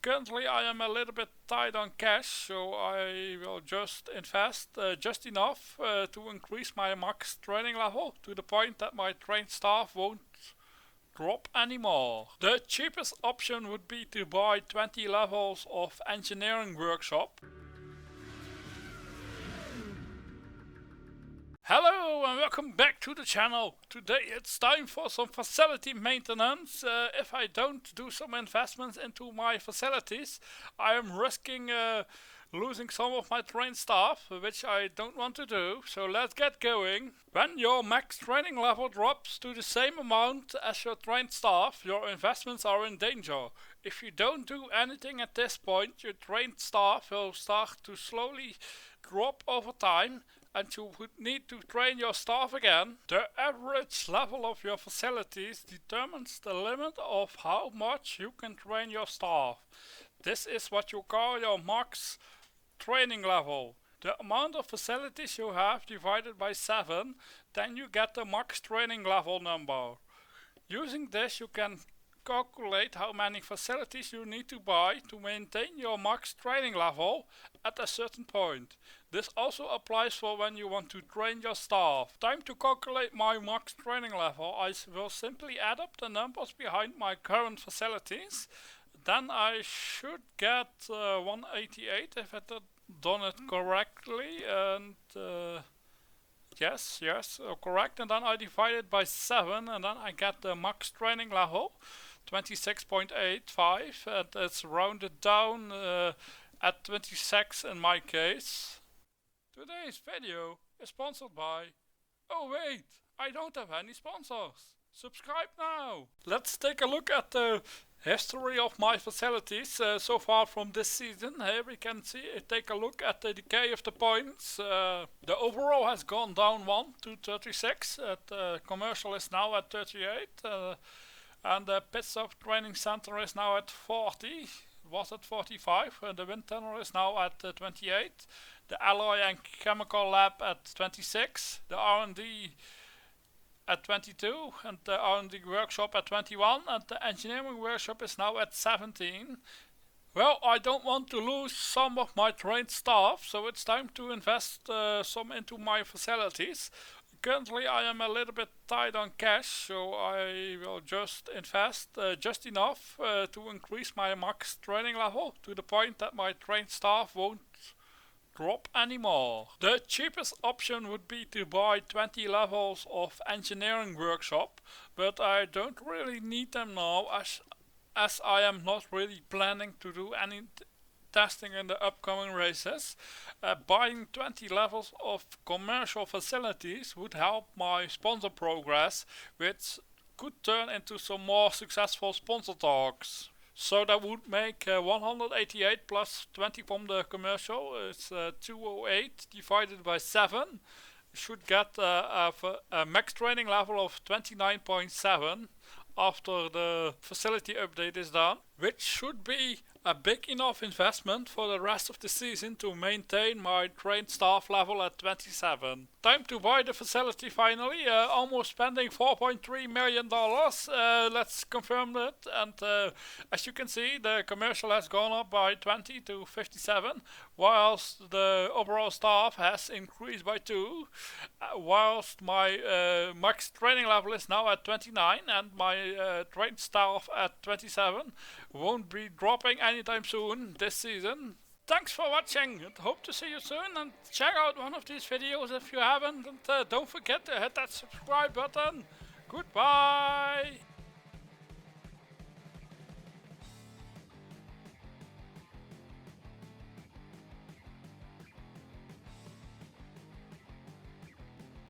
Currently I am a little bit tight on cash, so I will just invest just enough to increase my max training level to the point that my trained staff won't drop anymore. The cheapest option would be to buy 20 levels of engineering workshop. Hello and welcome back to the channel. Today it's time for some facility maintenance. If I don't do some investments into my facilities, I am risking losing some of my trained staff, which I don't want to do. So let's get going. When your max training level drops to the same amount as your trained staff, your investments are in danger. If you don't do anything at this point, your trained staff will start to slowly drop over time, and you would need to train your staff again. The average level of your facilities determines the limit of how much you can train your staff. This is what you call your max training level. The amount of facilities you have divided by 7, then you get the max training level number. Using this you can calculate how many facilities you need to buy to maintain your max training level at a certain point. This also applies for when you want to train your staff. Time to calculate my max training level. I will simply add up the numbers behind my current facilities. Then I should get 188 if I had done it correctly, and yes, correct. And then I divide it by 7 and then I get the max training level 26.85, and it's rounded down at 26 in my case. Today's video is sponsored by... Oh wait, I don't have any sponsors. Subscribe now. Let's take a look at the history of my facilities so far from this season. Here we can see, take a look at the decay of the points. The overall has gone down 1 to 36. Commercial is now at 38. And the pit stop training center is now at 40. Was at 45. The wind tunnel is now at 28. The alloy and chemical lab at 26. The R&D at 22, and the R&D workshop at 21, and the engineering workshop is now at 17. Well, I don't want to lose some of my trained staff, so it's time to invest some into my facilities. Currently I am a little bit tight on cash, so I will just invest just enough to increase my max training level to the point that my trained staff won't drop anymore. The cheapest option would be to buy 20 levels of engineering workshop, but I don't really need them now as I am not really planning to do any testing in the upcoming races. Buying 20 levels of commercial facilities would help my sponsor progress, which could turn into some more successful sponsor talks. So that would make 188 plus 20 from the commercial is 208 divided by 7. Should get a max training level of 29.7 after the facility update is done, which should be a big enough investment for the rest of the season to maintain my trained staff level at 27. Time to buy the facility finally, almost spending $4.3 million. Let's confirm that, and as you can see the commercial has gone up by 20 to 57, whilst the overall staff has increased by 2, whilst my max training level is now at 29 and my trained staff at 27. Won't be dropping anytime soon this season. Thanks for watching, and hope to see you soon, and check out one of these videos if you haven't, and don't forget to hit that subscribe button. Goodbye!